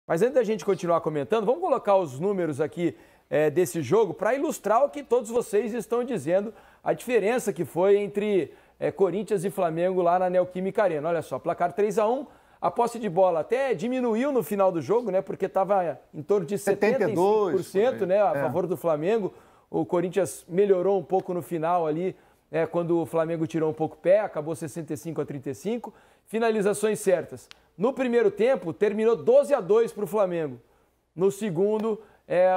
Mas antes da gente continuar comentando, vamos colocar os números aqui desse jogo para ilustrar o que todos vocês estão dizendo, a diferença que foi entre Corinthians e Flamengo lá na Neoquímica Arena. Olha só, placar 3-1, a posse de bola até diminuiu no final do jogo, né? Porque estava em torno de 75%, né, a favor do Flamengo. O Corinthians melhorou um pouco no final ali, quando o Flamengo tirou um pouco o pé, acabou 65-35. Finalizações certas. No primeiro tempo, terminou 12-2 para o Flamengo. No segundo,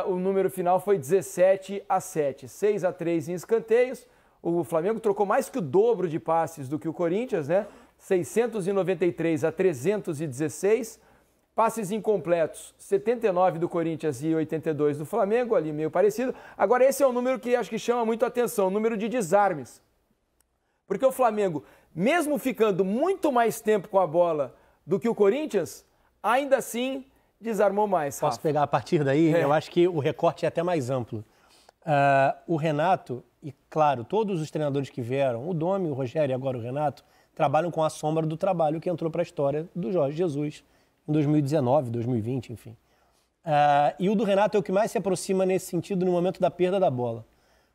o número final foi 17-7. 6-3 em escanteios. O Flamengo trocou mais que o dobro de passes do que o Corinthians, né? 693-316. Passes incompletos, 79 do Corinthians e 82 do Flamengo, ali meio parecido. Agora, esse é um número que acho que chama muito a atenção, o número de desarmes. Porque o Flamengo, mesmo ficando muito mais tempo com a bola do que o Corinthians, ainda assim desarmou mais. Posso pegar a partir daí? Eu acho que o recorte é até mais amplo. O Renato, e claro, todos os treinadores que vieram, o Domi, o Rogério e agora o Renato, trabalham com a sombra do trabalho que entrou para a história do Jorge Jesus em 2019, 2020, enfim. E o do Renato é o que mais se aproxima nesse sentido no momento da perda da bola.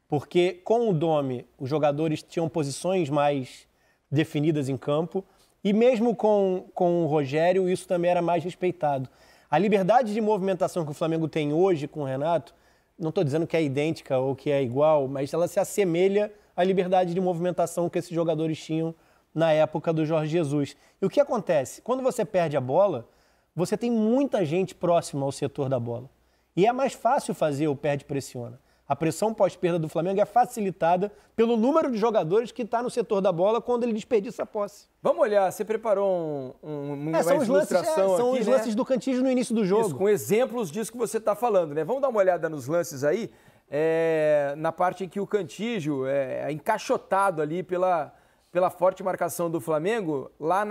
Porque com o Domi, os jogadores tinham posições mais definidas em campo e mesmo com o Rogério, isso também era mais respeitado. A liberdade de movimentação que o Flamengo tem hoje com o Renato, não estou dizendo que é idêntica ou que é igual, mas ela se assemelha à liberdade de movimentação que esses jogadores tinham na época do Jorge Jesus. E o que acontece? Quando você perde a bola, você tem muita gente próxima ao setor da bola. E é mais fácil fazer o perde-pressiona. A pressão pós-perda do Flamengo é facilitada pelo número de jogadores que está no setor da bola quando ele desperdiça a posse. Vamos olhar, você preparou uma ilustração aqui, são os lances do Cantígio no início do jogo. Isso, com exemplos disso que você está falando, né? Vamos dar uma olhada nos lances aí, na parte em que o Cantígio é encaixotado ali pela forte marcação do Flamengo, lá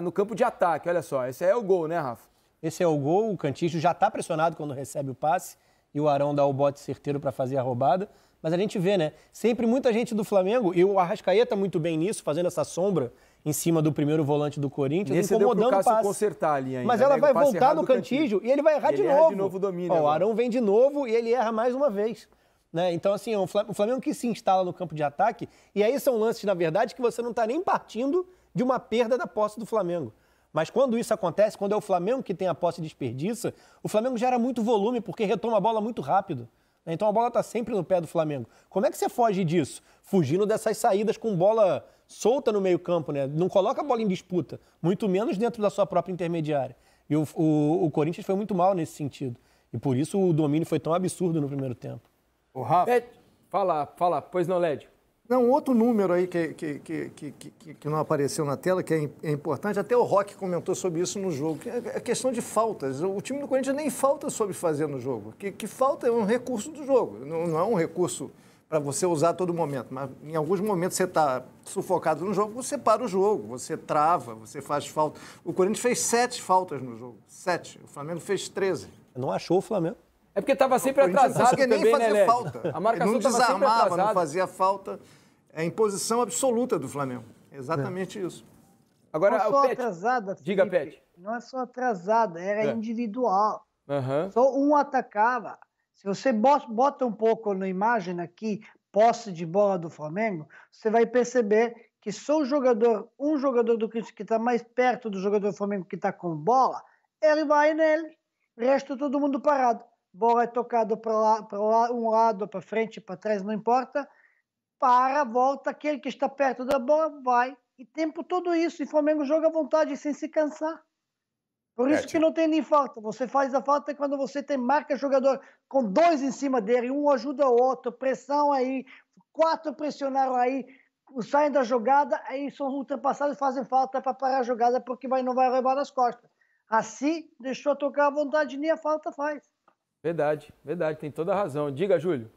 no campo de ataque. Olha só, esse é o gol, né, Rafa? Esse é o gol, o Cantígio já está pressionado quando recebe o passe e o Arão dá o bote certeiro para fazer a roubada. Mas a gente vê, né, sempre muita gente do Flamengo, e o Arrascaeta muito bem nisso, fazendo essa sombra em cima do primeiro volante do Corinthians, nesse incomodando o passe. Consertar ali ainda, mas ela vai voltar no Cantígio e ele vai errar de novo. Erra de novo o domínio. O Arão vem de novo e ele erra mais uma vez. Né? Então, assim, o Flamengo que se instala no campo de ataque, e aí são lances, na verdade, que você não está nem partindo de uma perda da posse do Flamengo. Mas quando isso acontece, quando é o Flamengo que tem a posse e desperdiça, o Flamengo gera muito volume, porque retoma a bola muito rápido. Então a bola está sempre no pé do Flamengo. Como é que você foge disso? Fugindo dessas saídas com bola solta no meio campo, né? Não coloca a bola em disputa, muito menos dentro da sua própria intermediária. E o Corinthians foi muito mal nesse sentido. E por isso o domínio foi tão absurdo no primeiro tempo. O Rafa, fala, pois não, Lédio. Não, outro número aí que não apareceu na tela, que é importante, até o Roque comentou sobre isso no jogo, que é a questão de faltas. O time do Corinthians nem falta sobre fazer no jogo. Que falta é um recurso do jogo, não é um recurso para você usar a todo momento, mas em alguns momentos você está sufocado no jogo, você para o jogo, você trava, você faz falta. O Corinthians fez 7 faltas no jogo, 7. O Flamengo fez 13. Não achou o Flamengo? É porque estava sempre atrasado também, nem fazia né, falta. A marcação não desarmava, não fazia fazia falta. É a imposição absoluta do Flamengo. Exatamente isso. Agora, não é só atrasada, Felipe. Diga, Pet. Não é só atrasada, era individual. Uhum. Só um atacava. Se você bota um pouco na imagem aqui, posse de bola do Flamengo, você vai perceber que só um jogador do Corinthians que está mais perto do jogador do Flamengo que está com bola, ele vai nele. O resto todo mundo parado. Bola é tocada para um lado, para frente, para trás, não importa. Para, volta, aquele que está perto da bola, vai. E tempo todo isso. E o Flamengo joga à vontade, sem se cansar. Por isso que não tem nem falta. Você faz a falta quando você marca jogador com 2 em cima dele, um ajuda o outro, pressão aí, 4 pressionaram aí, saem da jogada, aí são ultrapassados e fazem falta para parar a jogada porque não vai levar nas costas. Assim, deixou tocar à vontade, nem a falta faz. Verdade, tem toda a razão. Diga, Júlio.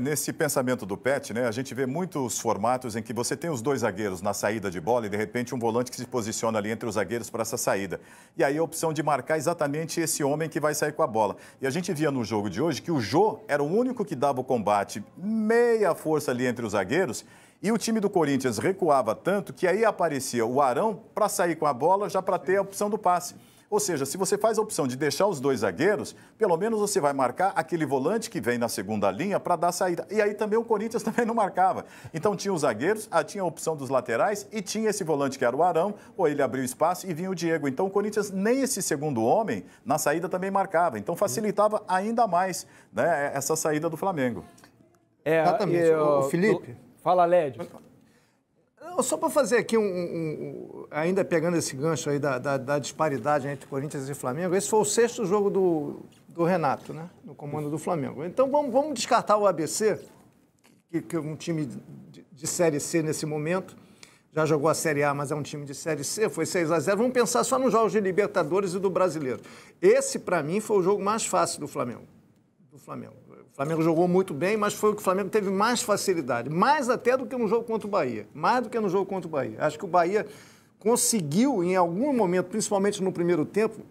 Nesse pensamento do Pet, né, a gente vê muitos formatos em que você tem os 2 zagueiros na saída de bola e, de repente, um volante que se posiciona ali entre os zagueiros para essa saída. E aí a opção de marcar exatamente esse homem que vai sair com a bola. E a gente via no jogo de hoje que o Jô era o único que dava o combate meia força ali entre os zagueiros e o time do Corinthians recuava tanto que aí aparecia o Arão para sair com a bola já para ter a opção do passe. Ou seja, se você faz a opção de deixar os dois zagueiros, pelo menos você vai marcar aquele volante que vem na segunda linha para dar saída. E aí também o Corinthians também não marcava. Então tinha os zagueiros, tinha a opção dos laterais e tinha esse volante que era o Arão, ou ele abriu espaço e vinha o Diego. Então o Corinthians nem esse segundo homem na saída também marcava. Então facilitava ainda mais, né, essa saída do Flamengo. Exatamente. O Felipe. Fala, Lédio. Só para fazer aqui ainda pegando esse gancho aí da disparidade entre Corinthians e Flamengo, esse foi o 6º jogo do Renato, né? No comando do Flamengo. Então vamos descartar o ABC, que é um time de Série C nesse momento. Já jogou a Série A, mas é um time de Série C, foi 6-0. Vamos pensar só nos jogos de Libertadores e do Brasileiro. Esse, para mim, foi o jogo mais fácil do Flamengo. O Flamengo jogou muito bem, mas foi o que o Flamengo teve mais facilidade. Mais até do que no jogo contra o Bahia. Mais do que no jogo contra o Bahia. Acho que o Bahia conseguiu, em algum momento, principalmente no primeiro tempo,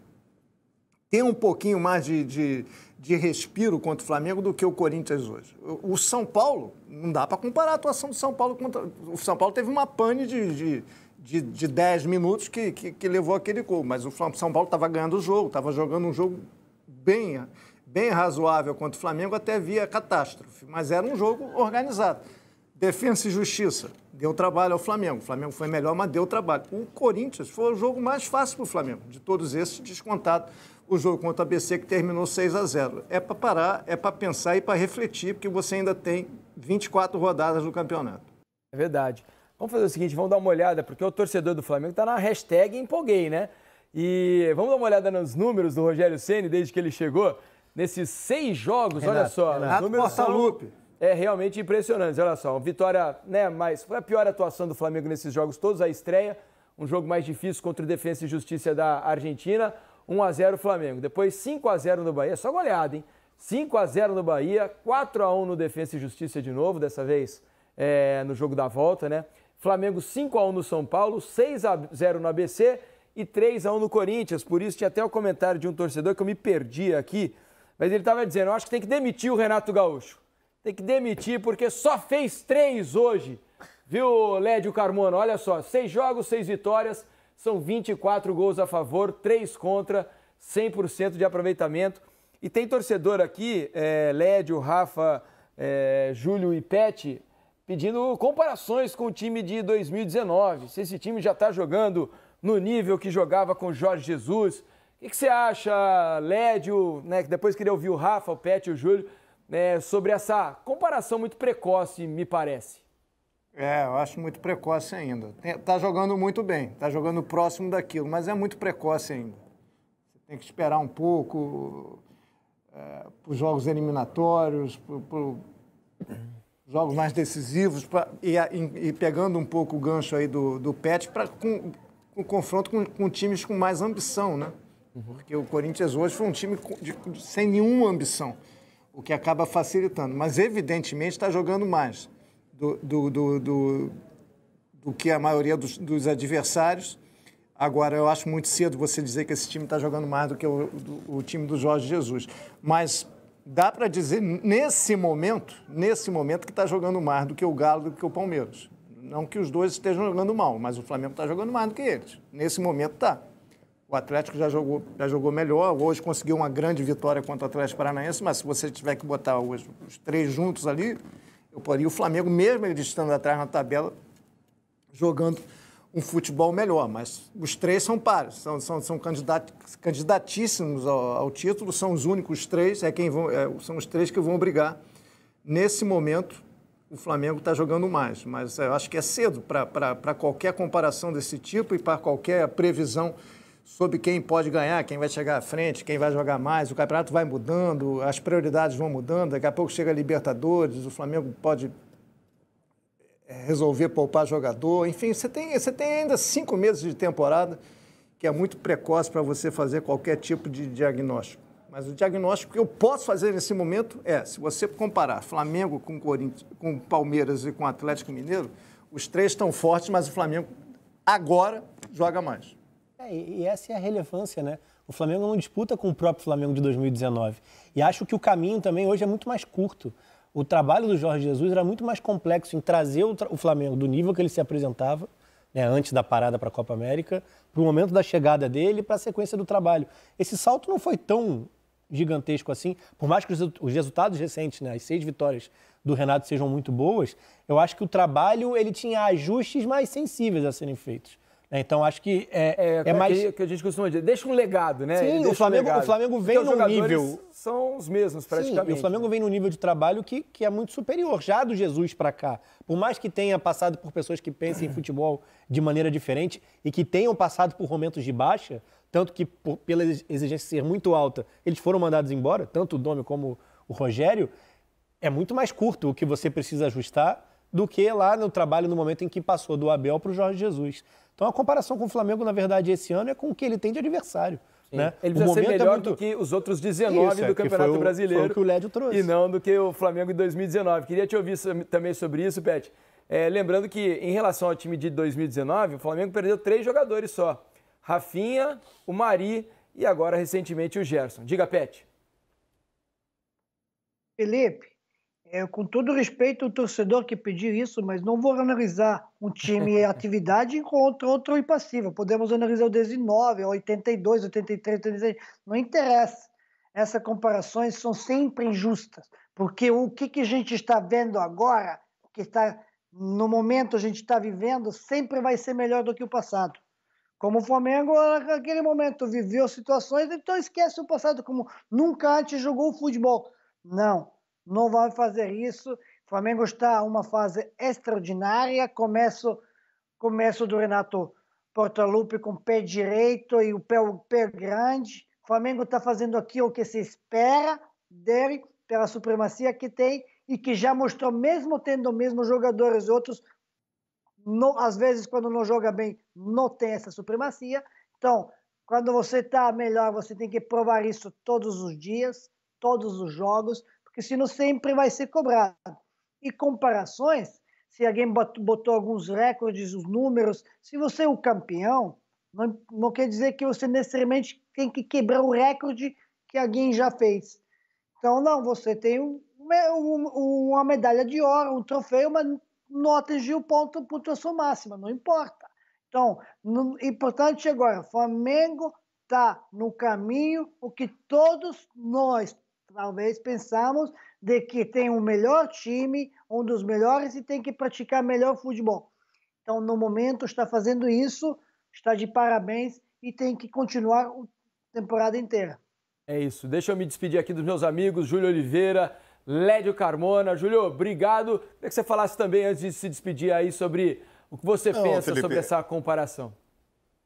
ter um pouquinho mais de respiro contra o Flamengo do que o Corinthians hoje. O São Paulo, não dá para comparar a atuação do São Paulo contra... O São Paulo teve uma pane de 10 minutos que levou aquele gol, mas o São Paulo estava ganhando o jogo, estava jogando um jogo bem razoável contra o Flamengo, até via catástrofe, mas era um jogo organizado. Defensa e Justiça, deu trabalho ao Flamengo. O Flamengo foi melhor, mas deu trabalho. O Corinthians foi o jogo mais fácil para o Flamengo, de todos esses, descontado o jogo contra a ABC, que terminou 6-0. É para parar, é para pensar e para refletir, porque você ainda tem 24 rodadas do campeonato. É verdade. Vamos fazer o seguinte, vamos dar uma olhada, porque o torcedor do Flamengo está na hashtag empolguei, né? E vamos dar uma olhada nos números do Rogério Ceni desde que ele chegou. Nesses 6 jogos, olha só, os números são realmente impressionantes. Olha só, uma vitória, né, mas foi a pior atuação do Flamengo nesses jogos todos, a estreia, um jogo mais difícil contra o Defensa e Justiça da Argentina, 1-0 Flamengo. Depois 5-0 no Bahia, só goleada, hein? 5-0 no Bahia, 4-1 no Defensa e Justiça de novo, dessa vez no jogo da volta, né? Flamengo 5-1 no São Paulo, 6-0 no ABC e 3-1 no Corinthians. Por isso tinha até o comentário de um torcedor que eu me perdi aqui, mas ele estava dizendo, eu acho que tem que demitir o Renato Gaúcho. Tem que demitir porque só fez 3 hoje. Viu, Lédio Carmona? Olha só, 6 jogos, 6 vitórias, são 24 gols a favor, 3 contra, 100% de aproveitamento. E tem torcedor aqui, Lédio, Rafa, Júlio e Pet, pedindo comparações com o time de 2019. Se esse time já está jogando no nível que jogava com o Jorge Jesus. O que você acha, Lédio, né, que depois queria ouvir o Rafa, o Pet e o Júlio, né, sobre essa comparação muito precoce, me parece? Eu acho muito precoce ainda. Está jogando muito bem, está jogando próximo daquilo, mas é muito precoce ainda. Você tem que esperar um pouco para os jogos eliminatórios, para os jogos mais decisivos, e pegando um pouco o gancho aí do Pet, com confronto com times com mais ambição, né? Porque o Corinthians hoje foi um time sem nenhuma ambição, o que acaba facilitando. Mas, evidentemente, está jogando mais do que a maioria dos adversários. Agora, eu acho muito cedo você dizer que esse time está jogando mais do que o time do Jorge Jesus. Mas dá para dizer, nesse momento que está jogando mais do que o Galo, do que o Palmeiras. Não que os dois estejam jogando mal, mas o Flamengo está jogando mais do que eles. Nesse momento está. O Atlético já jogou melhor, hoje conseguiu uma grande vitória contra o Atlético Paranaense, mas se você tiver que botar os 3 juntos ali, eu poria o Flamengo, mesmo ele estando atrás na tabela, jogando um futebol melhor. Mas os 3 são pares, são candidatíssimos ao título, são os únicos 3, são os 3 que vão brigar. Nesse momento, o Flamengo está jogando mais, mas eu acho que é cedo para qualquer comparação desse tipo e para qualquer previsão sobre quem pode ganhar, quem vai chegar à frente, quem vai jogar mais. O campeonato vai mudando, as prioridades vão mudando, daqui a pouco chega a Libertadores, o Flamengo pode resolver poupar jogador. Enfim, você tem ainda 5 meses de temporada, que é muito precoce para você fazer qualquer tipo de diagnóstico. Mas o diagnóstico que eu posso fazer nesse momento se você comparar Flamengo com Corinthians, com Palmeiras e com Atlético Mineiro, os 3 estão fortes, mas o Flamengo agora joga mais. E essa é a relevância, né? O Flamengo não disputa com o próprio Flamengo de 2019. E acho que o caminho também hoje é muito mais curto. O trabalho do Jorge Jesus era muito mais complexo em trazer o Flamengo do nível que ele se apresentava, né, antes da parada para a Copa América, para o momento da chegada dele, para a sequência do trabalho. Esse salto não foi tão gigantesco assim, por mais que os resultados recentes, né, as 6 vitórias do Renato sejam muito boas, eu acho que o trabalho ele tinha ajustes mais sensíveis a serem feitos. Então, acho que é mais... que a gente costuma dizer, deixa um legado, né? Sim, o Flamengo vem num nível... São os mesmos, praticamente. Sim, o Flamengo vem num nível de trabalho que é muito superior, já do Jesus para cá. Por mais que tenha passado por pessoas que pensem em futebol de maneira diferente e que tenham passado por momentos de baixa, tanto que, pela exigência ser muito alta, eles foram mandados embora, tanto o Domi como o Rogério, é muito mais curto o que você precisa ajustar do que lá no trabalho, no momento em que passou do Abel para o Jorge Jesus. Então, a comparação com o Flamengo, na verdade, esse ano é com o que ele tem de adversário. Né? Ele precisa ser melhor do que os outros 19 do Campeonato Brasileiro. Foi o que o Lédio trouxe. E não do que o Flamengo em 2019. Queria te ouvir também sobre isso, Pet. Lembrando que, em relação ao time de 2019, o Flamengo perdeu 3 jogadores só. Rafinha, o Mari e agora, recentemente, o Gerson. Diga, Pet. Felipe, com todo respeito ao torcedor que pediu isso, mas não vou analisar um time em atividade contra outro impassível. Podemos analisar o 19, 82, 83, 86. Não interessa. Essas comparações são sempre injustas, porque o que a gente está vendo agora, o que está no momento a gente está vivendo, sempre vai ser melhor do que o passado. Como o Flamengo, naquele momento, viveu situações, então esquece o passado, como nunca antes jogou futebol. Não vai fazer isso. O Flamengo está em uma fase extraordinária. Começo do Renato Portaluppi com o pé direito e o pé grande. O Flamengo está fazendo aquilo que se espera dele, pela supremacia que tem e que já mostrou, mesmo tendo os mesmos jogadores, outros, às vezes, quando não joga bem, não tem essa supremacia. Então, quando você está melhor, você tem que provar isso todos os dias, todos os jogos, porque senão sempre vai ser cobrado. E comparações, se alguém botou alguns recordes, os números, se você é o campeão, não quer dizer que você necessariamente tem que quebrar o recorde que alguém já fez. Então, não, você tem uma medalha de ouro, um troféu, mas não atingiu pontuação máxima, não importa. Então, importante agora, o Flamengo está no caminho, o que todos nós talvez pensamos de que tem o melhor time, um dos melhores e tem que praticar melhor futebol. Então, no momento, está fazendo isso, está de parabéns e tem que continuar a temporada inteira. É isso. Deixa eu me despedir aqui dos meus amigos, Júlio Oliveira, Lédio Carmona. Júlio, obrigado. Queria que você falasse também, antes de se despedir aí, sobre o que você pensa, Felipe, sobre essa comparação.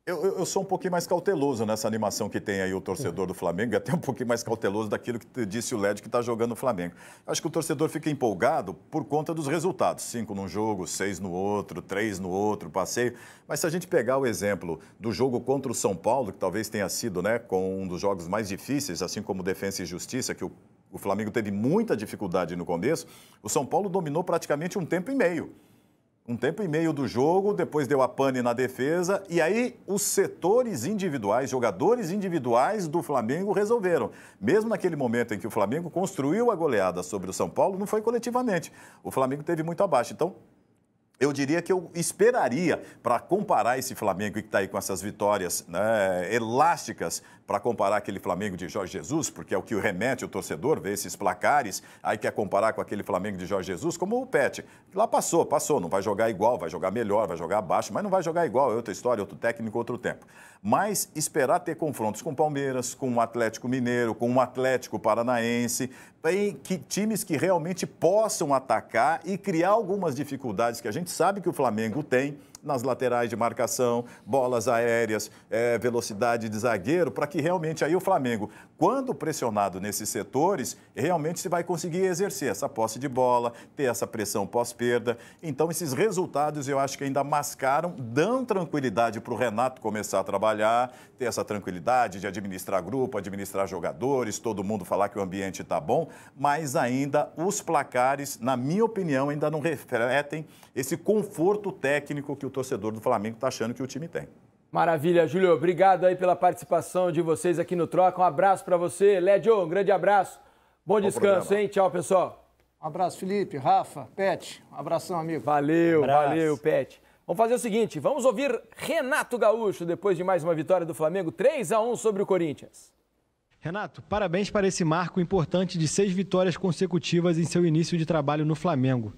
Eu sou um pouquinho mais cauteloso nessa animação que tem aí o torcedor do Flamengo, e até um pouquinho mais cauteloso daquilo que disse o Lédio que está jogando o Flamengo. Acho que o torcedor fica empolgado por conta dos resultados. 5 num jogo, 6 no outro, 3 no outro, passeio. Mas se a gente pegar o exemplo do jogo contra o São Paulo, que talvez tenha sido, né, com um dos jogos mais difíceis, assim como Defensa e Justiça, que o Flamengo teve muita dificuldade no começo, o São Paulo dominou praticamente um tempo e meio. Um tempo e meio do jogo, depois deu a pane na defesa, e aí os setores individuais, jogadores individuais do Flamengo resolveram. Mesmo naquele momento em que o Flamengo construiu a goleada sobre o São Paulo, não foi coletivamente. O Flamengo teve muito abaixo. Então, eu diria que eu esperaria, para comparar esse Flamengo que está aí com essas vitórias, né, elásticas, para comparar aquele Flamengo de Jorge Jesus, porque é o que remete o torcedor, ver esses placares, aí quer comparar com aquele Flamengo de Jorge Jesus, como o Pet. Lá passou, não vai jogar igual, vai jogar melhor, vai jogar abaixo, mas não vai jogar igual, é outra história, outro técnico, outro tempo. Mas esperar ter confrontos com o Palmeiras, com o Atlético Mineiro, com o Atlético Paranaense, times que realmente possam atacar e criar algumas dificuldades que a gente sabe que o Flamengo tem nas laterais de marcação, bolas aéreas, velocidade de zagueiro, para que realmente aí o Flamengo, quando pressionado nesses setores, realmente se vai conseguir exercer essa posse de bola, ter essa pressão pós-perda. Então, esses resultados eu acho que ainda mascaram, dão tranquilidade para o Renato começar a trabalhar, ter essa tranquilidade de administrar grupo, administrar jogadores, todo mundo falar que o ambiente está bom, mas ainda os placares, na minha opinião, ainda não refletem esse conforto técnico que o torcedor do Flamengo está achando que o time tem. Maravilha, Júlio. Obrigado aí pela participação de vocês aqui no Troca. Um abraço para você. Lédio, um grande abraço. Bom descanso, hein? Tchau, pessoal. Um abraço, Felipe, Rafa, Pet. Um abração, amigo. Valeu, Pet. Vamos fazer o seguinte, vamos ouvir Renato Gaúcho depois de mais uma vitória do Flamengo, 3-1 sobre o Corinthians. Renato, parabéns para esse marco importante de 6 vitórias consecutivas em seu início de trabalho no Flamengo.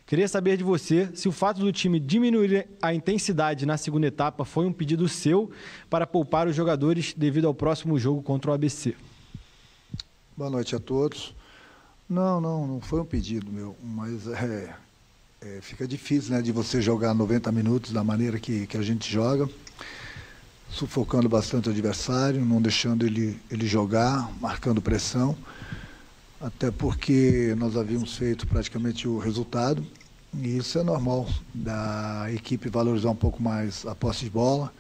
Queria saber de você se o fato do time diminuir a intensidade na segunda etapa foi um pedido seu para poupar os jogadores devido ao próximo jogo contra o ABC. Boa noite a todos. Não foi um pedido meu, mas fica difícil, né, de você jogar 90 minutos da maneira que a gente joga, sufocando bastante o adversário, não deixando ele jogar, marcando pressão, até porque nós havíamos feito praticamente o resultado, e isso é normal, da equipe valorizar um pouco mais a posse de bola,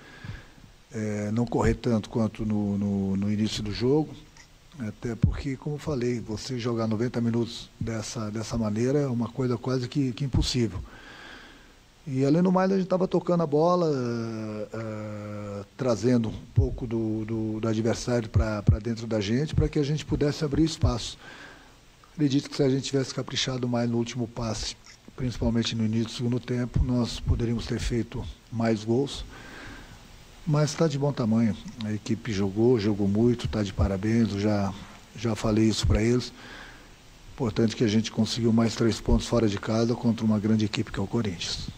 não correr tanto quanto no início do jogo, até porque, como eu falei, você jogar 90 minutos dessa maneira é uma coisa quase que impossível. E, além do mais, a gente estava tocando a bola, trazendo um pouco do adversário para dentro da gente, para que a gente pudesse abrir espaço. Acredito que se a gente tivesse caprichado mais no último passe, principalmente no início do segundo tempo, nós poderíamos ter feito mais gols. Mas está de bom tamanho. A equipe jogou muito, está de parabéns, eu já falei isso para eles. Importante que a gente conseguiu mais 3 pontos fora de casa contra uma grande equipe que é o Corinthians.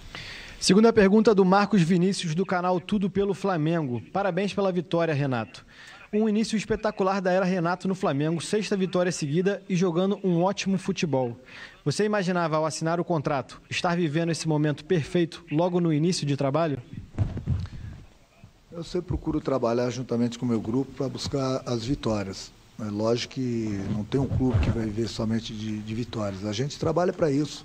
Segunda pergunta do Marcos Vinícius, do canal Tudo pelo Flamengo. Parabéns pela vitória, Renato. Um início espetacular da era Renato no Flamengo, 6ª vitória seguida e jogando um ótimo futebol. Você imaginava, ao assinar o contrato, estar vivendo esse momento perfeito logo no início de trabalho? Eu sempre procuro trabalhar juntamente com o meu grupo para buscar as vitórias. É lógico que não tem um clube que vai viver somente de vitórias. A gente trabalha para isso.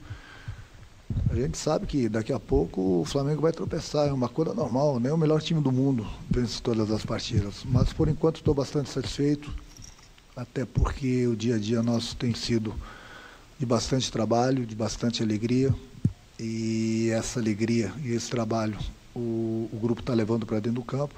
A gente sabe que daqui a pouco o Flamengo vai tropeçar, é uma coisa normal, nem o melhor time do mundo vence todas as partidas. Mas por enquanto estou bastante satisfeito, até porque o dia a dia nosso tem sido de bastante trabalho, de bastante alegria. E essa alegria e esse trabalho o grupo está levando para dentro do campo.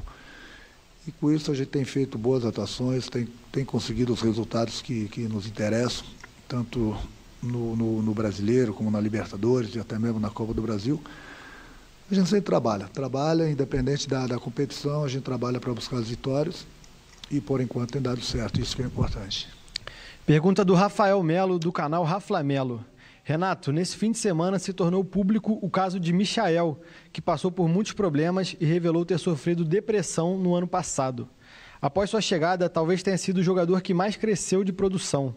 E com isso a gente tem feito boas atuações, tem conseguido os resultados que nos interessam, tanto no Brasileiro, como na Libertadores e até mesmo na Copa do Brasil. A gente sempre trabalha independente da competição, a gente trabalha para buscar as vitórias e por enquanto tem dado certo, isso que é importante. Pergunta do Rafael Melo, do canal Raflamelo. Renato, nesse fim de semana se tornou público o caso de Michael, que passou por muitos problemas e revelou ter sofrido depressão no ano passado. Após sua chegada, talvez tenha sido o jogador que mais cresceu de produção.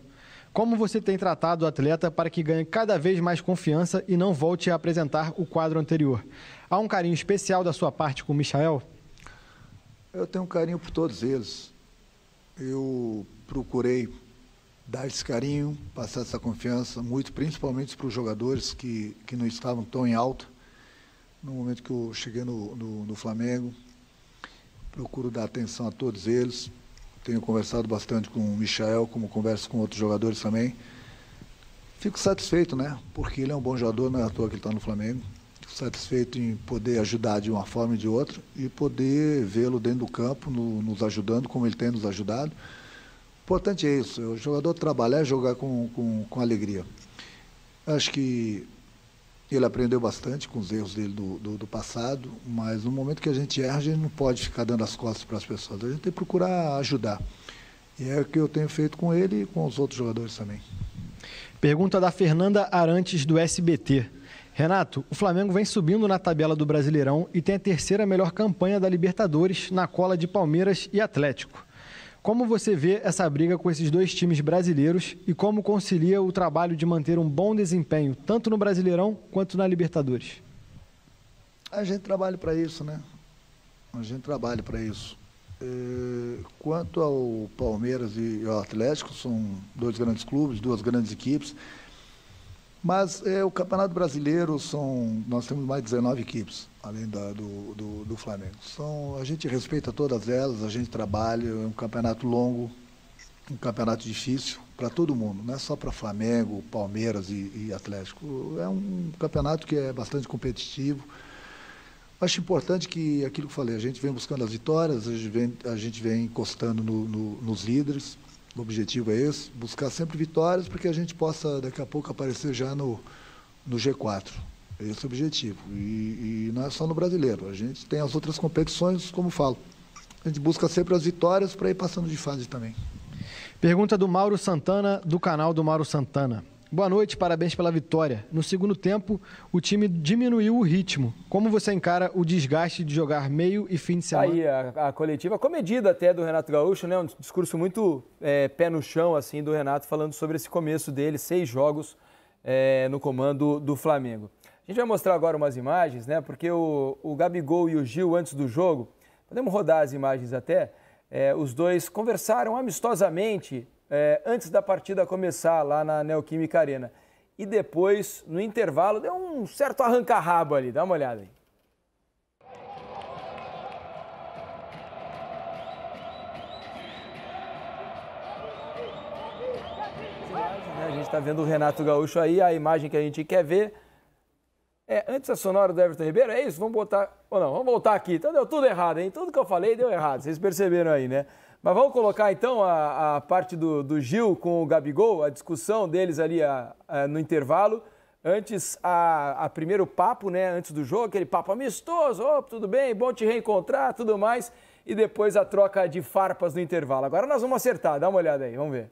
Como você tem tratado o atleta para que ganhe cada vez mais confiança e não volte a apresentar o quadro anterior? Há um carinho especial da sua parte com o Michael? Eu tenho um carinho por todos eles. Eu procurei dar esse carinho, passar essa confiança, muito principalmente para os jogadores que não estavam tão em alta. No momento que eu cheguei no Flamengo, procuro dar atenção a todos eles. Tenho conversado bastante com o Michael, como converso com outros jogadores também. Fico satisfeito, né? Porque ele é um bom jogador, não é à toa que ele está no Flamengo. Fico satisfeito em poder ajudar de uma forma e de outra e poder vê-lo dentro do campo, nos ajudando, como ele tem nos ajudado. O importante é isso, o jogador trabalhar e jogar com alegria. Acho que ele aprendeu bastante com os erros dele do passado, mas no momento que a gente erra, a gente não pode ficar dando as costas para as pessoas, a gente tem que procurar ajudar. E é o que eu tenho feito com ele e com os outros jogadores também. Pergunta da Fernanda Arantes, do SBT. Renato, o Flamengo vem subindo na tabela do Brasileirão e tem a 3ª melhor campanha da Libertadores, na cola de Palmeiras e Atlético. Como você vê essa briga com esses 2 times brasileiros e como concilia o trabalho de manter um bom desempenho, tanto no Brasileirão quanto na Libertadores? A gente trabalha para isso, né? A gente trabalha para isso. Quanto ao Palmeiras e ao Atlético, são 2 grandes clubes, 2 grandes equipes. Mas o Campeonato Brasileiro, nós temos mais de 19 equipes, além do Flamengo. A gente respeita todas elas, a gente trabalha, é um campeonato longo, um campeonato difícil para todo mundo, não é só para Flamengo, Palmeiras e Atlético. É um campeonato que é bastante competitivo. Acho importante que, aquilo que eu falei, a gente vem buscando as vitórias, a gente vem encostando nos líderes. O objetivo é esse, buscar sempre vitórias para que a gente possa, daqui a pouco, aparecer já no G4. Esse é o objetivo. E não é só no brasileiro. A gente tem as outras competições, como falo. A gente busca sempre as vitórias para ir passando de fase também. Pergunta do Mauro Santana, do canal do Mauro Santana. Boa noite, parabéns pela vitória. No segundo tempo, o time diminuiu o ritmo. Como você encara o desgaste de jogar meio e fim de semana? Aí a coletiva, comedida até do Renato Gaúcho, né? Um discurso muito pé no chão, assim, do Renato, falando sobre esse começo dele, 6 jogos no comando do Flamengo. A gente vai mostrar agora umas imagens, né? Porque o Gabigol e o Gil, antes do jogo, podemos rodar as imagens até, os dois conversaram amistosamente antes da partida começar lá na Neoquímica Arena. E depois, no intervalo, deu um certo arranca-rabo ali. Dá uma olhada aí. A gente está vendo o Renato Gaúcho aí, a imagem que a gente quer ver. Antes a sonora do Everton Ribeiro, é isso? Vamos botar... Ou não, vamos voltar aqui. Então deu tudo errado, hein? Tudo que eu falei deu errado, vocês perceberam aí, né? Mas vamos colocar então a parte do Gil com o Gabigol, a discussão deles ali no intervalo. Antes, a primeiro papo, né? Antes do jogo, aquele papo amistoso, tudo bem, bom te reencontrar, tudo mais. E depois a troca de farpas no intervalo. Agora nós vamos acertar, dá uma olhada aí, vamos ver.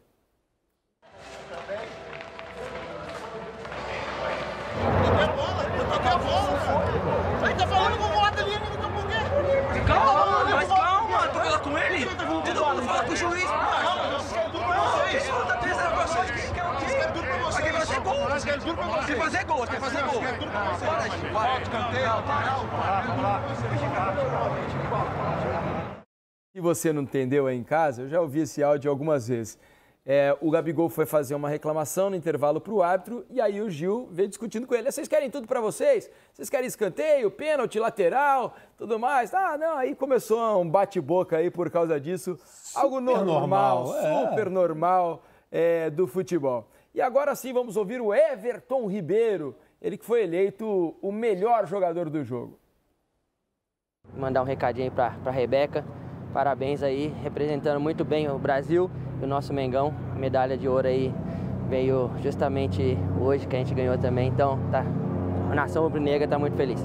Aí tá falando com o Mota ali, por quê? Calma, mas calma, tô falando com ele. Todo mundo fala com o juiz. Isso tá pensando com vocês. Quer fazer gol. Quer fazer gol, quer fazer gol. Bora, gente, Se você não entendeu aí em casa, eu já ouvi esse áudio algumas vezes. O Gabigol foi fazer uma reclamação no intervalo para o árbitro e aí o Gil veio discutindo com ele. Vocês querem tudo para vocês? Vocês querem escanteio, pênalti, lateral, tudo mais? Ah, não, aí começou um bate-boca aí por causa disso. Algo normal, super normal do futebol. E agora sim vamos ouvir o Everton Ribeiro, ele que foi eleito o melhor jogador do jogo. Mandar um recadinho aí para a Rebeca. Parabéns aí, representando muito bem o Brasil e o nosso Mengão. A medalha de ouro aí veio justamente hoje, que a gente ganhou também. Então, a nação rubro-negra está muito feliz.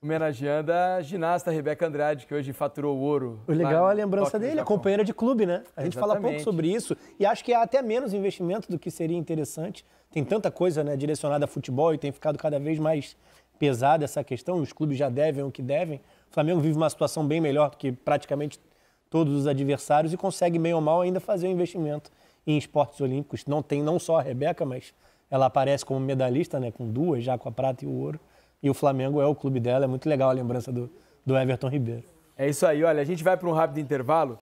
Homenageando a ginasta Rebeca Andrade, que hoje faturou o ouro. O legal é a lembrança dele, a companheira de clube, né? A gente fala pouco sobre isso e acho que há até menos investimento do que seria interessante. Tem tanta coisa, né, direcionada a futebol e tem ficado cada vez mais pesada essa questão. Os clubes já devem o que devem. O Flamengo vive uma situação bem melhor do que praticamente todos os adversários e consegue, meio ou mal, ainda fazer um investimento em esportes olímpicos. Não tem não só a Rebeca, mas ela aparece como medalhista, né, com 2, já com a prata e o ouro. E o Flamengo é o clube dela, é muito legal a lembrança do Everton Ribeiro. É isso aí, olha, a gente vai para um rápido intervalo.